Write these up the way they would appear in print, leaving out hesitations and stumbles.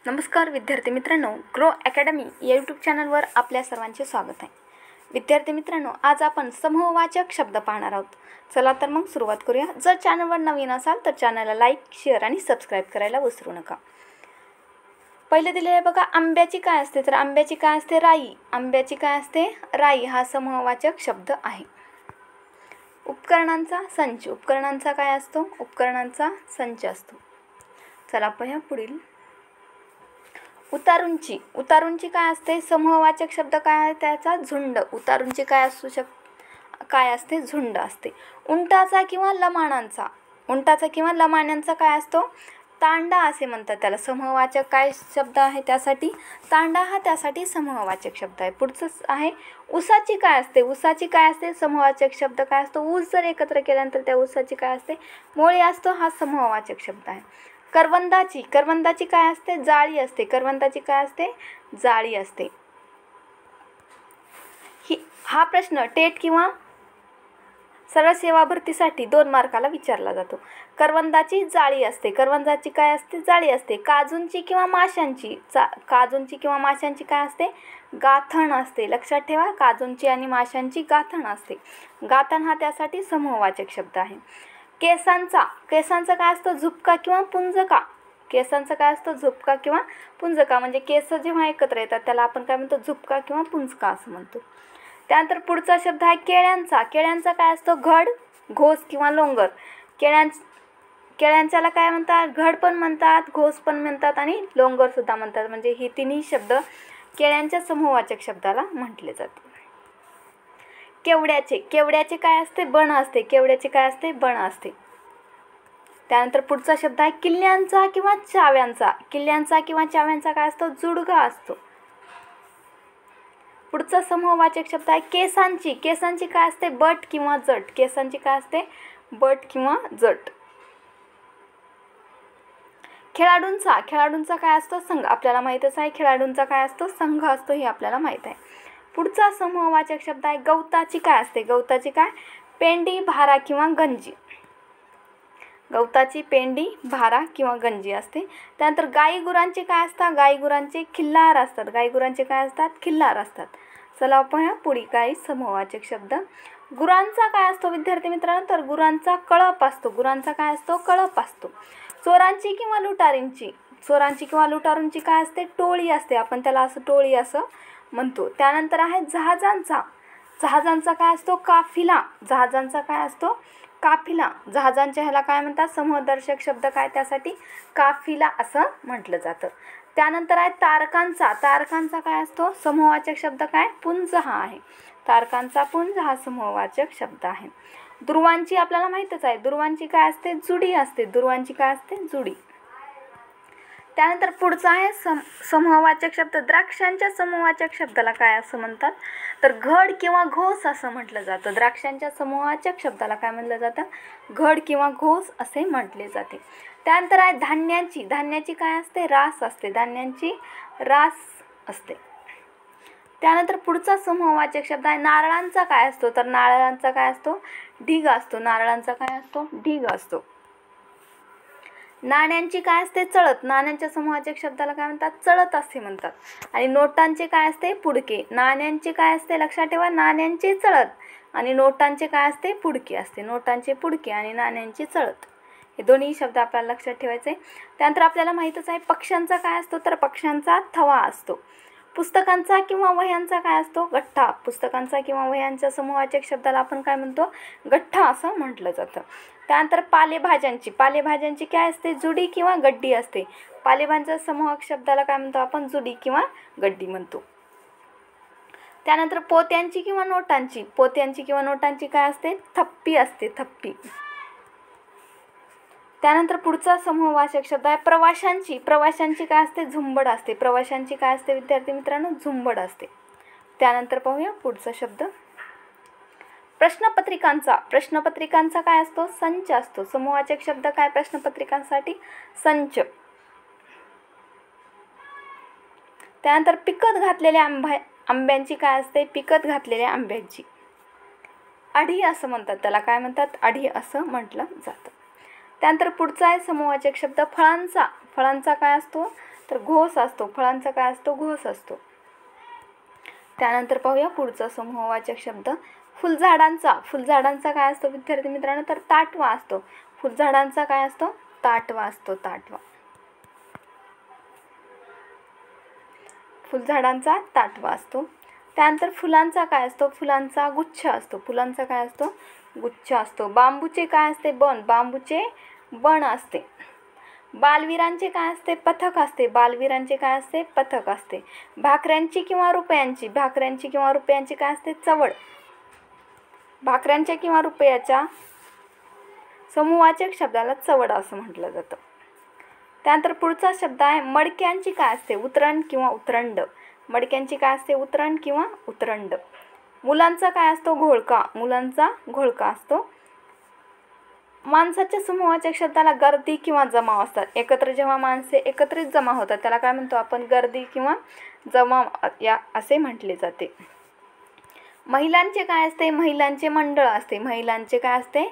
नमस्कार विद्यार्थी मित्रांनो, ग्रो अकॅडमी या यूट्यूब चॅनलवर आपल्या सर्वांचे स्वागत आहे। विद्यार्थी मित्रांनो, आज आपण समूहवाचक शब्द पाहणार आहोत। चला तर मग सुरुवात करूया। जर चॅनलवर नवीन असाल तर चॅनलला लाईक, शेअर आणि सबस्क्राइब करायला विसरू नका। पहिले दिलेले आहे बघा, आंब्याची काय असते? तर आंब्याची काय असते? राई। आंब्याची काय असते? राई हा समूहवाचक शब्द आहे। उपकरणांचा संच। उपकरणांचा काय असतो? उपकरणांचा संच असतो। चला पाहूया पुढील। उतारूंची। उतारूंची काय असते? समूहवाचक शब्द काय आहे त्याचा? झुंड। उतारूंची काय असते? झुंड असते। उंटाचा किंवा लमाणांचा। उंटाचा किंवा लमाण्यांचा काय असतो? तांडा असे म्हणतात त्याला। समूहवाचक काय शब्द आहे त्यासाठी? तांडा हा त्यासाठी समूहवाचक शब्द आहे। पुढचं आहे ऊसाची काय असते? ऊसाची काय असते? समूहवाचक शब्द काय असतो? ऊस जर एकत्र केल्यानंतर त्या ऊसाची काय असते? मोळी असतो। हा समूहवाचक शब्द आहे। करवंदाची। करवंदाची काय असते? जाळी असते। करवंदाची काय असते? जाळी असते। हा प्रश्न टेट किंवा सरळ सेवा भरतीसाठी 2 मार्काला विचारला जातो। करवंदाची जाळी असते। करवंदाची काय असते? जाळी असते। काजूंची किंवा माशांची। काजूंची किंवा माशांची काय असते? गाथण असते। लक्षात ठेवा, काजूंची आणि माशांची गाथण असते। गाथण हा त्यासाठी समूहवाचक शब्द आहे। केसांचा। केसांचा काय असतो? झुपका किंवा पुंजका। केसांचा काय असतो? झुपका किंवा पुंजका। म्हणजे केस जेव्हा एकत्र येतात त्याला आपण काय म्हणतो? झुपका किंवा पुंजका असं म्हणतो। त्यानंतर पुढचा शब्द आहे केळ्यांचा। केळ्यांचा काय असतो? घड, घोस किंवा लोंगर। केळ्यांच्याला काय म्हणतात? घड पण म्हणतात, घोस पण म्हणतात आणि लोंगर सुद्धा म्हणतात। म्हणजे ही तिन्ही शब्द केळ्यांच्या समूहवाचक शब्दाला म्हटले जाते। केवड्याचे। केवड्याचे काय असते? बन असते। केवड्याचे काय असते? बन असते। त्यानंतर पुढचा शब्द आहे किल्ल्यांचा किंवा चाव्यांचा। किल्ल्यांचा किंवा चाव्यांचा काय असतो? जुडगा असतो। पुढचा समूहवाचक शब्द आहे केसांची। केसांची काय असते? बट किंवा जट। केसांची काय असते? बट किंवा जट। खेळाडूंचा। खेळाडूंचा काय असतो? संघ। आपल्याला माहीतच आहे खेळाडूंचा काय असतो? संघ असतो, हे आपल्याला माहीत आहे। पुढचा समूहवाचक शब्द आहे गवताची। काय असते? गवताची काय? पेंडी, भारा किंवा गंजी। गवताची पेंडी, भारा किंवा गंजी असते। त्यानंतर गाई गुरांचे काय असतात? गाई गुरांचे खिल्लार असतात। गाई गुरांचे काय असतात? खिल्लार असतात। चला पाहूया पुढे काही समूहवाचक शब्द। गुरांचा काय असतो विद्यार्थी मित्रांनो? तर गुरांचा कळप असतो। गुरांचा काय असतो? कळप असतो। चोरांची किंवा लुटारींची। चोरांची किंवा लुटारूंची काय असते? टोळी असते। आपण त्याला असं टोळी असं म्हणतो। त्यानंतर आहे जहाजांचा। जहाजांचा काय असतो? काफिला। जहाजांचा काय असतो? काफिला। जहाजांच्या ह्याला काय म्हणतात? समूहदर्शक शब्द काय त्यासाठी? काफिला असं म्हटलं जातं। त्यानंतर आहे तारकांचा। तारकांचा काय असतो? समूहवाचक शब्द काय? पुंज हा आहे। तारकांचा पुंज हा समूहवाचक शब्द आहे। ध्रुवांची आपल्याला माहीतच आहे। ध्रुवांची काय असते? जुडी असते। ध्रुवांची काय असते? जुडी। त्यानंतर पुढचा आहे समूहवाचक शब्द। द्राक्षांच्या समूहवाचक शब्दाला काय असं म्हणतात? तर घड किंवा घोस असं म्हटलं जातं। द्राक्षांच्या समूहवाचक शब्दाला काय म्हटलं जातं? घड किंवा घोस असे म्हटले जाते। त्यानंतर आहे धान्यांची। धान्याची काय असते? रास असते। धान्यांची रास असते। त्यानंतर पुढचा समूहवाचक शब्द आहे नारळांचा। काय असतो? तर नारळांचा काय असतो? ढीग असतो। नारळांचा काय असतो? ढीग असतो। नाण्यांची काय असते? चळत। नाण्यांच्या समूहवाचक शब्दाला काय म्हणतात? चळत असे म्हणतात। आणि नोटांचे काय असते? पुडके। नाण्यांचे काय असते? लक्षात ठेवा, नाण्यांचे चळत आणि नोटांचे काय असते? पुडके असते। नोटांचे पुडके आणि नाण्यांचे चळत, हे दोन्ही शब्द आपल्याला लक्षात ठेवायचे। त्यानंतर आपल्याला माहीतच आहे पक्ष्यांचा काय असतो? तर पक्ष्यांचा थवा असतो। पुस्तकांचा किंवा वह्यांचा काय असतो? गठ्ठा। पुस्तकांचा किंवा वह्यांच्या समूहवाचक शब्दाला आपण काय म्हणतो? गठ्ठा असं म्हटलं जातं। त्यानंतर पालेभाज्यांची। पालेभाज्यांची काय असते? जुडी किंवा गड्डी असते। पालेभाज्यांच्या समूहक शब्दाला काय म्हणतो आपण? जुडी किंवा गड्डी म्हणतो। त्यानंतर पोत्यांची किंवा नोटांची। पोत्यांची किंवा नोटांची काय असते? थप्पी असते। थप्पी। त्यानंतर पुढचा समूहवाचक शब्द आहे प्रवाशांची। प्रवाशांची काय असते? झुंबड असते। प्रवाशांची काय असते विद्यार्थी मित्रांनो? झुंबड असते। त्यानंतर पाहूया पुढचा शब्द प्रश्नपत्रिकांचा। प्रश्नपत्रिकांचा काय असतो? संच असतो। समूहवाचक शब्द काय प्रश्नपत्रिकांसाठी? संच। त्यानंतर पिकत घातलेल्या आंब्यांची काय असते? पिकत घातलेल्या आंब्यांची आढी असं म्हणतात त्याला। काय म्हणतात? आढी असं म्हटलं जातं। त्यानंतर पुढचा आहे समूहवाचक शब्द फळांचा। फळांचा काय असतो? तर घोस असतो. फळांचा काय असतो? घोस असतो. त्यानंतर पाहूया पुढचा समूहवाचक शब्द फुलझाडांचा. फुलझाडांचा काय असतो विद्यार्थी मित्रांनो? तर ताटवा असतो. फुलझाडांचा काय असतो? ताटवा असतो. ताटवा. फुलझाडांचा ताटवा असतो. त्यानंतर फुलांचा काय असतो? फुलांचा गुच्छ असतो. फुलांचा काय असतो? गुच्छ असतो. बांबूचे काय असते? बन. बांबूचे बन असते. बालवीरांचे काय असते? पथक असते. बालवीरांचे काय असते? पथक असते. भाकऱ्यांची किंवा रुपयांची. भाकऱ्यांची किंवा रुपयांची काय असते? चवड. भाकऱ्यांच्या किंवा रुपयाच्या समूहवाचक शब्दाला चवड असं म्हटलं जातं. त्यानंतर पुढचा शब्द आहे मडक्यांची काय असते? उतरण किंवा उतरंड. मडक्यांची काय असते? उतरण किंवा उतरंड. मुलांचा काय असतो? घोळका. मुलांचा घोळका असतो. माणसाच्या समूहाच्या शब्दाला गर्दी किंवा जमाव असतात. एकत्र जेव्हा माणसे एकत्रित जमा होतात त्याला काय म्हणतो आपण? गर्दी किंवा जमाव या असे म्हटले जाते. महिलांचे काय असते? महिलांचे मंडळ असते. महिलांचे काय असते?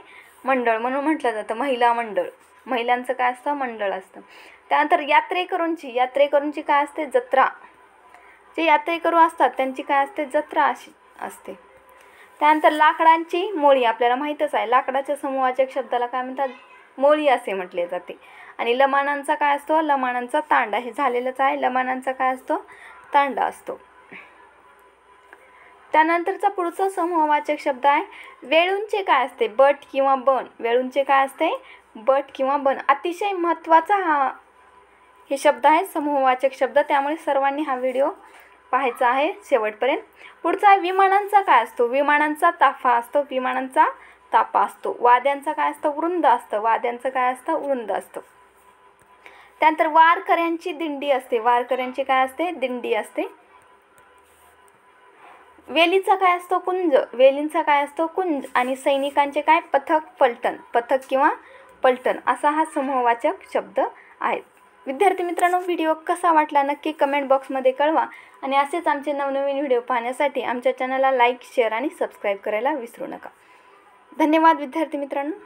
मंडळ म्हणून म्हटलं जातं महिला मंडळ. महिलांचं काय असतं? मंडळ असतं. त्यानंतर यात्रेकरूंची काय असते? जत्रा. जे यात्रेकरू असतात त्यांची काय असते? जत्रा अशी असते. त्यानंतर लाकडांची मोळी. आपल्याला माहीतच आहे लाकडाच्या समूहाच्या शब्दाला काय म्हणतात? मोळी असे म्हटले जाते. आणि लमाणांचा काय असतो? लमाणांचा तांडा. हे झालेलंच आहे. लमाणांचा काय असतो? तांडा असतो. त्यानंतरचा पुढचा समूहवाचक शब्द आहे वेळूंचे काय असते? बट किंवा बन. वेळूंचे काय असते? बट किंवा बन. अतिशय महत्त्वाचा हे शब्द आहे समूहवाचक शब्द. त्यामुळे सर्वांनी हा व्हिडिओ पाहायचा आहे शेवटपर्यंत. पुढचा आहे विमानांचा काय असतो? विमानांचा ताफा असतो. विमानांचा ताफा असतो. वाद्यांचा काय असतं? वृंद असतं. वाद्यांचं काय असतं? वृंद असतं. त्यानंतर वारकऱ्यांची दिंडी असते. वारकऱ्यांची काय असते? दिंडी असते. वेलीचा काय असतो? कुंज. वेलींचा काय असतो? कुंज. आणि सैनिकांचे काय? पथक, पलटण. पथक किंवा पलटण असा हा समूहवाचक शब्द आहेत. विद्यार्थी मित्रांनो, व्हिडिओ कसा वाटला नक्की कमेंट बॉक्समध्ये कळवा. आणि असेच आमचे नवनवीन व्हिडिओ पाहण्यासाठी आमच्या चॅनलला लाईक, शेअर आणि सबस्क्राईब करायला विसरू नका. धन्यवाद विद्यार्थी मित्रांनो.